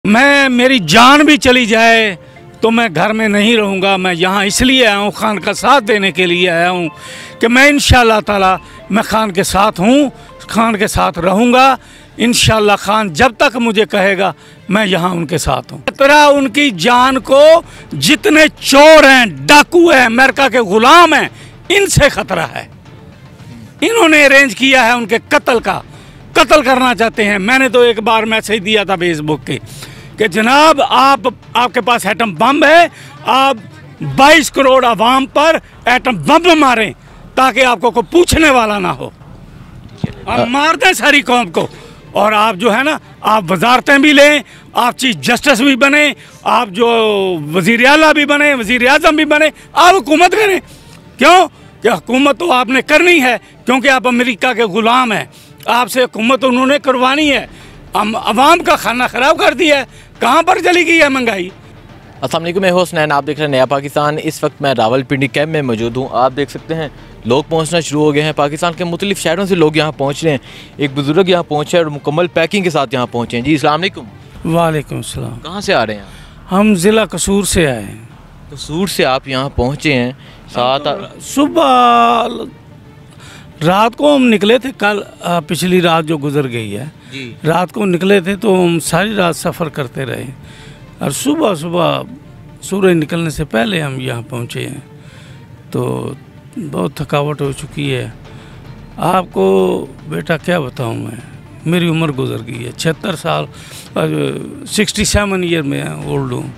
मेरी जान भी चली जाए तो मैं घर में नहीं रहूँगा। मैं यहाँ इसलिए आया हूँ, खान का साथ देने के लिए आया हूँ कि मैं इंशाअल्लाह ताला मैं खान के साथ हूँ, खान के साथ रहूँगा इंशाअल्लाह। खान जब तक मुझे कहेगा मैं यहाँ उनके साथ हूँ। खतरा उनकी जान को जितने चोर हैं, डाकू हैं, अमेरिका के गुलाम हैं, इनसे खतरा है। इन्होंने अरेंज किया है उनके कत्ल करना चाहते हैं। मैंने तो एक बार मैसेज दिया था फेसबुक के कि जनाब आपके पास एटम बम है, आप 22 करोड़ आवाम पर एटम बम मारें ताकि आपको कोई पूछने वाला ना हो। आप मार दें सारी कौम को। और आप जो है ना, आप वजारतें भी लें, आप चीफ जस्टिस भी बने, आप जो वजीर आला भी बने, वजीर आजम भी बने, आप हुकूमत करें। क्यों कि हुकूमत तो आपने करनी है, क्योंकि आप अमेरिका के ग़ुलाम हैं। आपसे हुकूमत उन्होंने करवानी है। अवाम का खाना ख़राब कर दिया है। कहाँ पर चली गई है महंगाई। अस्सलाम वालेकुम, मैं हुसनैन, आप देख रहे हैं नया पाकिस्तान। इस वक्त मैं रावलपिंडी कैंप में मौजूद हूँ। आप देख सकते हैं लोग पहुँचना शुरू हो गए हैं। पाकिस्तान के मुख्तलिफ शहरों से लोग यहाँ पहुँच रहे हैं। एक बुज़ुर्ग यहाँ पहुँचे और मुकम्मल पैकिंग के साथ यहाँ पहुँचे हैं। जी अस्सलाम वालेकुम। वालेकुम सलाम। कहाँ से आ रहे हैं? हम ज़िला कसूर से आए हैं। कसूर से आप यहाँ पहुँचे हैं। सुबह रात को हम निकले थे, कल पिछली रात जो गुजर गई है जी। रात को निकले थे तो हम सारी रात सफ़र करते रहे और सुबह सूरज निकलने से पहले हम यहाँ पहुँचे हैं। तो बहुत थकावट हो चुकी है। आपको बेटा क्या बताऊँ मैं, मेरी उम्र गुजर गई है 76 साल, 67 ईयर में ओल्ड हूँ।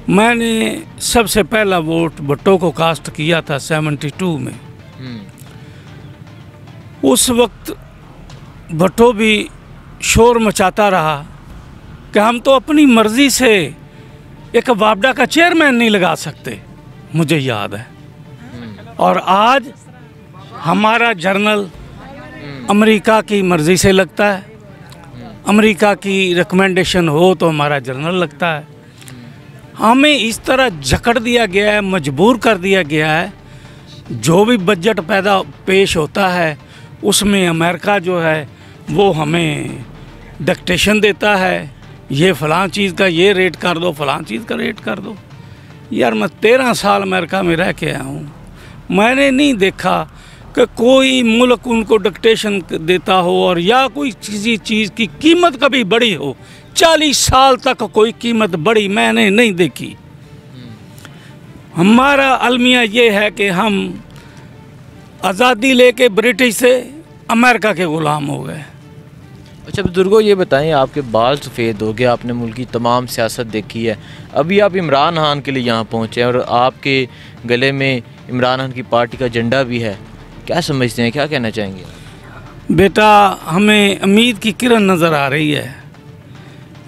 मैंने सबसे पहला वोट भुट्टो को कास्ट किया था 72 में। उस वक्त भुट्टो भी शोर मचाता रहा कि हम तो अपनी मर्ज़ी से एक वापडा का चेयरमैन नहीं लगा सकते, मुझे याद है। और आज हमारा जर्नल अमेरिका की मर्ज़ी से लगता है। अमेरिका की रिकमेंडेशन हो तो हमारा जर्नल लगता है। हमें इस तरह जकड़ दिया गया है, मजबूर कर दिया गया है। जो भी बजट पेश होता है उसमें अमेरिका जो है वो हमें डिक्टेशन देता है, ये फ़लाँ चीज़ का ये रेट कर दो, फ़लाँ चीज़ का रेट कर दो। यार मैं 13 साल अमेरिका में रह के आया हूँ, मैंने नहीं देखा कि कोई मुल्क उनको डिक्टेशन देता हो और या कोई किसी चीज़ की कीमत कभी बढ़ी हो। 40 साल तक कोई कीमत बढ़ी मैंने नहीं देखी। हमारा अलमिया ये है कि हम आज़ादी लेके ब्रिटिश से अमेरिका के ग़ुलाम हो गए। अच्छा बुजुर्गो, ये बताएं, आपके बाल सफ़ेद हो गए, आपने मुल्क की तमाम सियासत देखी है, अभी आप इमरान खान के लिए यहाँ पहुँचे हैं और आपके गले में इमरान खान की पार्टी का झंडा भी है। क्या समझते हैं, क्या कहना चाहेंगे? बेटा, हमें उम्मीद की किरण नज़र आ रही है।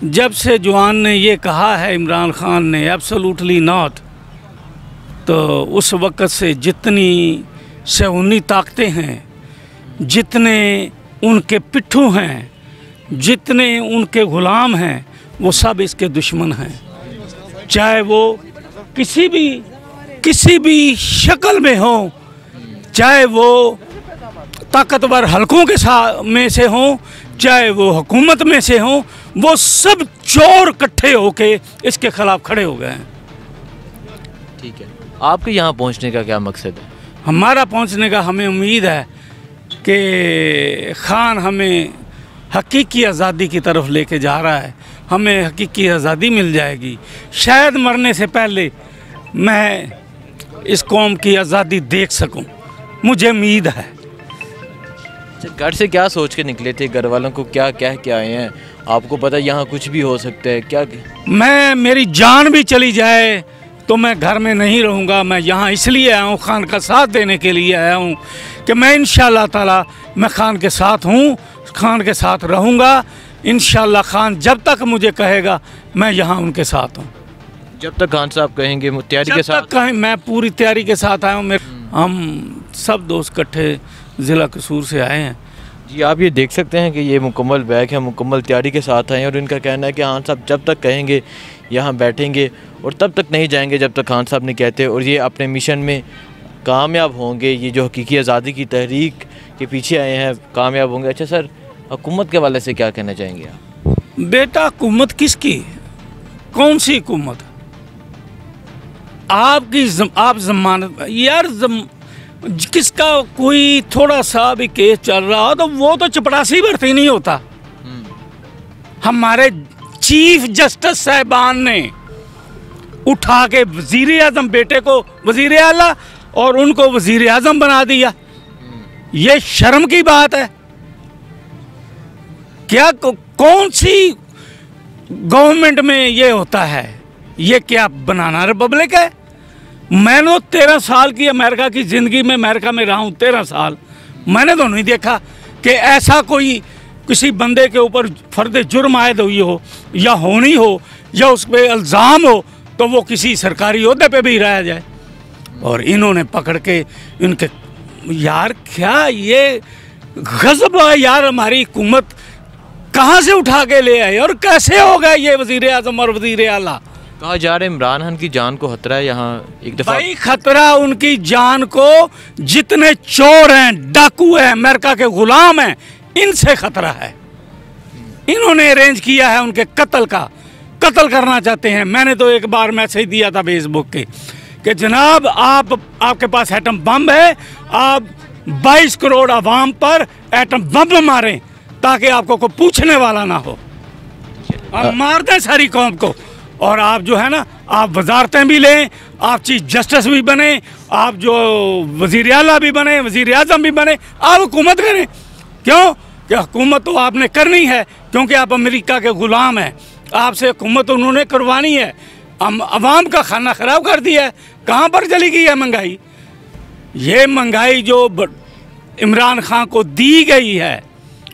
जब से जवान ने ये कहा है इमरान खान ने एब्सोल्युटली नॉट, तो उस वक़्त से जितनी सहूनी ताकतें हैं, जितने उनके पिट्ठू हैं, जितने उनके ग़ुलाम हैं, वो सब इसके दुश्मन हैं। चाहे वो किसी भी शक्ल में हो, चाहे वो ताकतवर हलकों के साथ में से हों, चाहे वो हुकूमत में से हों, वो सब चोर इकट्ठे होके इसके ख़िलाफ़ खड़े हो गए हैं। ठीक है, आपके यहाँ पहुँचने का क्या मकसद है? हमारा पहुँचने का, हमें उम्मीद है कि खान हमें हकीकी आज़ादी की तरफ लेके जा रहा है। हमें हकीकी आज़ादी मिल जाएगी। शायद मरने से पहले मैं इस कौम की आज़ादी देख सकूं, मुझे उम्मीद है। घर से क्या सोच के निकले थे? घर वालों को क्या कह के आए हैं? आपको पता यहाँ कुछ भी हो सकता है क्या? मेरी जान भी चली जाए तो मैं घर में नहीं रहूँगा। मैं यहाँ इसलिए आया हूँ, खान का साथ देने के लिए आया हूँ कि मैं इंशाअल्लाह ताला मैं खान के साथ हूँ, खान के साथ रहूँगा इंशाअल्लाह। खान जब तक मुझे कहेगा मैं यहाँ उनके साथ हूँ। जब तक खान साहब कहेंगे तैयारी के साथ कहें, मैं पूरी तैयारी के साथ आया हूँ। हम सब दोस्त इकट्ठे ज़िला कसूर से आए हैं। जी, आप ये देख सकते हैं कि ये मुकम्मल बैग है, मुकम्मल तैयारी के साथ आए हैं और इनका कहना है कि खान साहब जब तक कहेंगे यहाँ बैठेंगे और तब तक नहीं जाएंगे जब तक खान साहब नहीं कहते, और ये अपने मिशन में कामयाब होंगे। ये जो हकीकी आज़ादी की तहरीक के पीछे आए हैं, कामयाब होंगे। अच्छा सर, हुकूमत के हवाले से क्या कहना चाहेंगे आप? बेटा हुकूमत किसकी, कौन सी हुकूमत? आपकी आप जमानत यार किसका कोई थोड़ा सा भी केस चल रहा हो तो वो तो चपरासी भर्ती नहीं होता। हमारे चीफ जस्टिस साहबान ने उठा के वजीर आजम बेटे को वजीर आला और उनको वजीर आजम बना दिया। ये शर्म की बात है क्या? कौन सी गवर्नमेंट में ये होता है? ये क्या बनाना रिपब्लिक है? मैंने तो 13 साल की अमेरिका की ज़िंदगी में अमेरिका में रहा हूँ, 13 साल। मैंने तो नहीं देखा कि ऐसा कोई किसी बंदे के ऊपर फर्द जुर्म आयद हुई हो या होनी हो या उस पर इल्ज़ाम हो तो वो किसी सरकारी ओहदे पे भी रह जाए। और इन्होंने पकड़ के इनके यार क्या ये गज़ब है यार। हमारी हुकूमत कहाँ से उठा के ले आए और कैसे हो गए ये वज़ीर आज़म और वज़ीर आला? कहा जा रहा है इमरान खान की जान को खतरा है यहाँ एक दफ़ा। भाई खतरा उनकी जान को, जितने चोर हैं, डाकू हैं, अमेरिका के गुलाम हैं, इनसे खतरा है। इन्होंने अरेंज किया है उनके कत्ल का, कत्ल करना चाहते हैं। मैंने तो एक बार मैसेज दिया था फेसबुक के कि जनाब आपके पास एटम बम है, आप 22 करोड़ आवाम पर एटम बम मारें ताकि आपको कोई पूछने वाला ना हो। आप मार दें सारी कौम को और आप जो है ना, आप वजारतें भी लें, आप चीफ जस्टिस भी बने, आप जो वज़ीर आला भी बने, वज़ीर आज़म भी बने, आप हुकूमत करें। क्यों? कि हुकूमत तो आपने करनी है क्योंकि आप अमेरिका के ग़ुलाम हैं। आपसे हुकूमत उन्होंने करवानी है। अवाम का खाना ख़राब कर दिया है। कहाँ पर चली गई है महंगाई? ये महंगाई जो इमरान खान को दी गई है,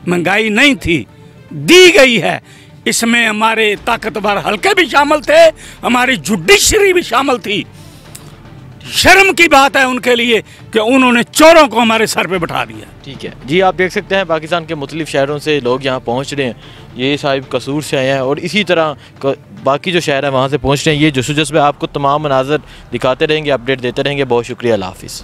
महंगाई नहीं थी, दी गई है। इसमें हमारे ताकतवर हल्के भी शामिल थे, हमारी जुडिशरी भी शामिल थी। शर्म की बात है उनके लिए कि उन्होंने चोरों को हमारे सर पे बैठा दिया। ठीक है जी, आप देख सकते हैं पाकिस्तान के मुख्तलिफ शहरों से लोग यहाँ पहुँच रहे हैं। ये साहिब कसूर से आए हैं और इसी तरह बाकी जो शहर है वहाँ से पहुँच रहे हैं। ये जसूजस में आपको तमाम मनाज़र दिखाते रहेंगे, अपडेट देते रहेंगे। बहुत शुक्रिया, अल्लाह हाफ़िज़।